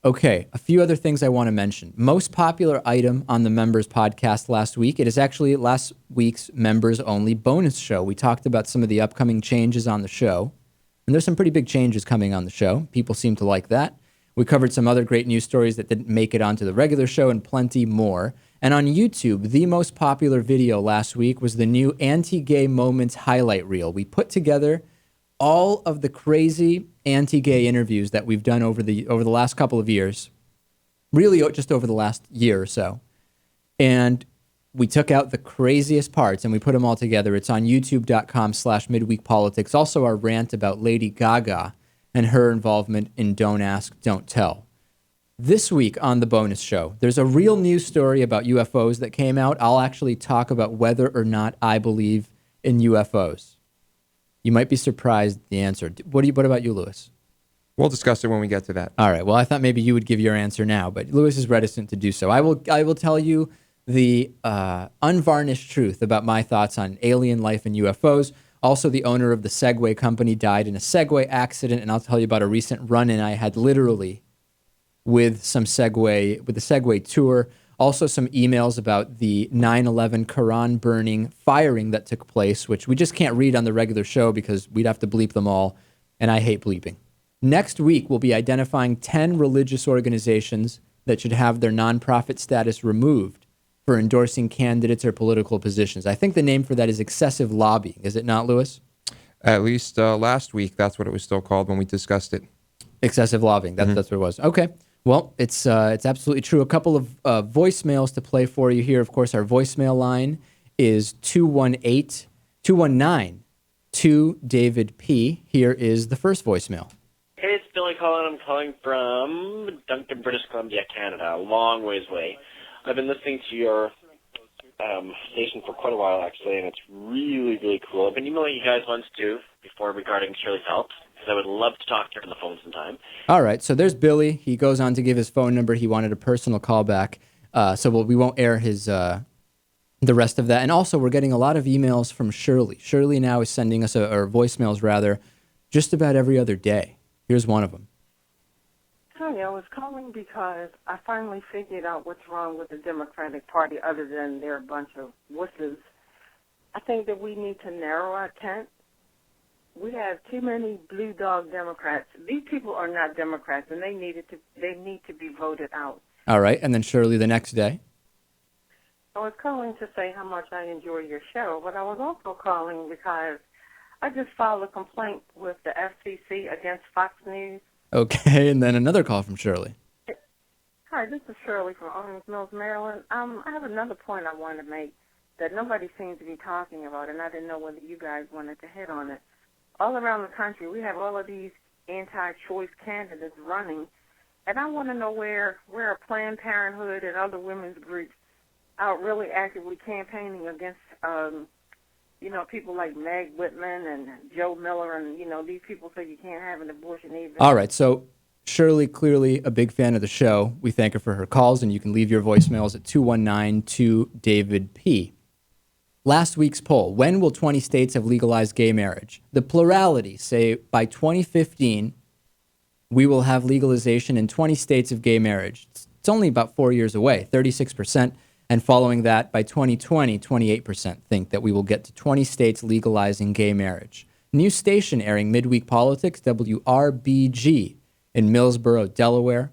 Okay, a few other things I want to mention. Most popular item on the members podcast last week. It is actually last week's members only bonus show. We talked about some of the upcoming changes on the show, and there's some pretty big changes coming on the show. People seem to like that. We covered some other great news stories that didn't make it onto the regular show and plenty more. And on YouTube, the most popular video last week was the new anti-gay moments highlight reel. We put together all of the crazy anti-gay interviews that we've done over the last couple of years, really just over the last year or so. And we took out the craziest parts and we put them all together. It's on youtube.com/midweekpolitics. Also our rant about Lady Gaga and her involvement in Don't Ask, Don't Tell. This week on the bonus show, there's a real news story about UFOs that came out. I'll actually talk about whether or not I believe in UFOs. You might be surprised at the answer. What about you, Lewis? We'll discuss it when we get to that. All right. Well, I thought maybe you would give your answer now, but Lewis is reticent to do so. I will tell you the unvarnished truth about my thoughts on alien life and UFOs. Also, the owner of the Segway company died in a Segway accident, and I'll tell you about a recent run-in I had literally with the Segway tour. Also, some emails about the 9/11 Quran burning firing that took place, which we just can't read on the regular show because we'd have to bleep them all, and I hate bleeping. Next week, we'll be identifying 10 religious organizations that should have their nonprofit status removed for endorsing candidates or political positions. I think the name for that is excessive lobbying. Is it not, Lewis? At least last week, that's what it was still called when we discussed it. Excessive lobbying. That's what it was. Okay. Well, it's absolutely true. A couple of voicemails to play for you here. Of course, our voicemail line is 219-2David P. Here is the first voicemail. Hey, it's Billy calling. I'm calling from Duncan, British Columbia, Canada, a long ways away. I've been listening to your station for quite a while, actually, and it's really, really cool. I've been emailing you guys once, too, before regarding Shirley's help, because I would love to talk to her on the phone sometime. All right, so there's Billy. He goes on to give his phone number. He wanted a personal call back, so we won't air his the rest of that. And also, we're getting a lot of emails from Shirley. Shirley now is sending us, or voicemails rather, just about every other day. Here's one of them. Hi, I was calling because I finally figured out what's wrong with the Democratic Party other than they're a bunch of wusses. I think that we need to narrow our tent. We have too many blue dog Democrats. These people are not Democrats, and they need to be voted out. All right, and then Shirley the next day. I was calling to say how much I enjoy your show, but I was also calling because I just filed a complaint with the FCC against Fox News. Okay, and then another call from Shirley. Hi, this is Shirley from Owings Mills, Maryland. I have another point I want to make that nobody seems to be talking about, and I didn't know whether you guys wanted to hit on it. All around the country, we have all of these anti-choice candidates running, and I want to know where are Planned Parenthood and other women's groups out really actively campaigning against people like Meg Whitman and Joe Miller, and, these people say you can't have an abortion either. All right, so Shirley, clearly a big fan of the show. We thank her for her calls, and you can leave your voicemails at 219-2-DAVID-P. Last week's poll, when will 20 states have legalized gay marriage? The plurality say by 2015, we will have legalization in 20 states of gay marriage. It's only about 4 years away, 36%. And following that, by 2020, 28% think that we will get to 20 states legalizing gay marriage. New station airing Midweek Politics, WRBG, in Millsboro, Delaware.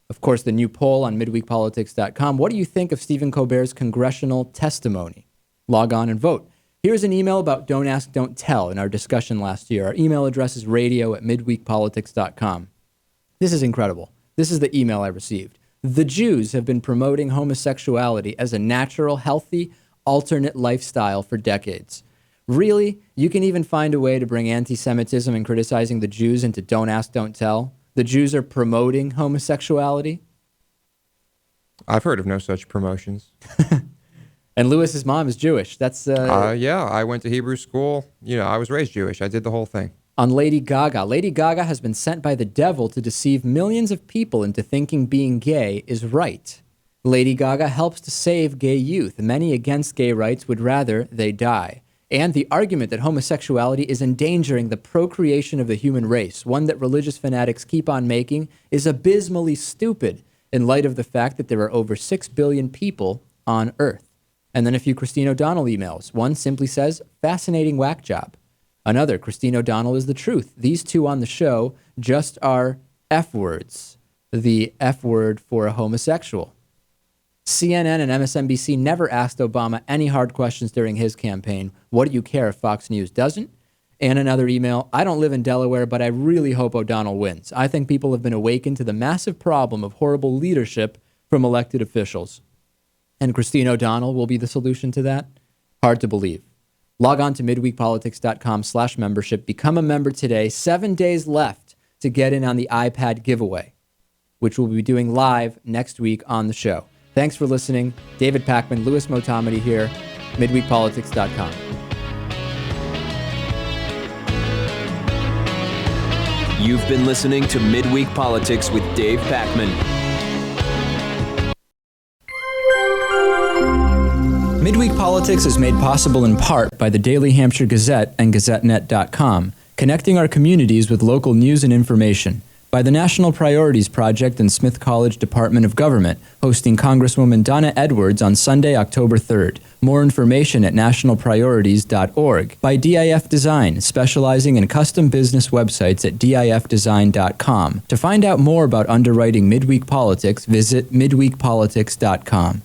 Of course, the new poll on midweekpolitics.com. What do you think of Stephen Colbert's congressional testimony? Log on and vote. Here's an email about Don't Ask, Don't Tell in our discussion last year. Our email address is radio@midweekpolitics.com. This is incredible. This is the email I received. The Jews have been promoting homosexuality as a natural, healthy, alternate lifestyle for decades. Really? You can even find a way to bring anti-Semitism and criticizing the Jews into Don't Ask, Don't Tell? The Jews are promoting homosexuality? I've heard of no such promotions. And Lewis's mom is Jewish. That's yeah, I went to Hebrew school. I was raised Jewish. I did the whole thing. On Lady Gaga. Lady Gaga has been sent by the devil to deceive millions of people into thinking being gay is right. Lady Gaga helps to save gay youth. Many against gay rights would rather they die. And the argument that homosexuality is endangering the procreation of the human race, one that religious fanatics keep on making, is abysmally stupid in light of the fact that there are over 6 billion people on Earth. And then a few Christine O'Donnell emails. One simply says, fascinating whack job. Another, Christine O'Donnell is the truth. These two on the show just are F words, the F word for a homosexual. CNN and MSNBC never asked Obama any hard questions during his campaign. What do you care if Fox News doesn't? And another email, I don't live in Delaware, but I really hope O'Donnell wins. I think people have been awakened to the massive problem of horrible leadership from elected officials. And Christine O'Donnell will be the solution to that? Hard to believe. Log on to midweekpolitics.com/membership. Become a member today. 7 days left to get in on the iPad giveaway, which we'll be doing live next week on the show. Thanks for listening. David Pakman, Louis Motamedi here, midweekpolitics.com. You've been listening to Midweek Politics with Dave Pakman. Midweek Politics is made possible in part by the Daily Hampshire Gazette and GazetteNet.com, connecting our communities with local news and information. By the National Priorities Project and Smith College Department of Government, hosting Congresswoman Donna Edwards on Sunday, October 3rd. More information at nationalpriorities.org. By DIF Design, specializing in custom business websites at difdesign.com. To find out more about underwriting Midweek Politics, visit midweekpolitics.com.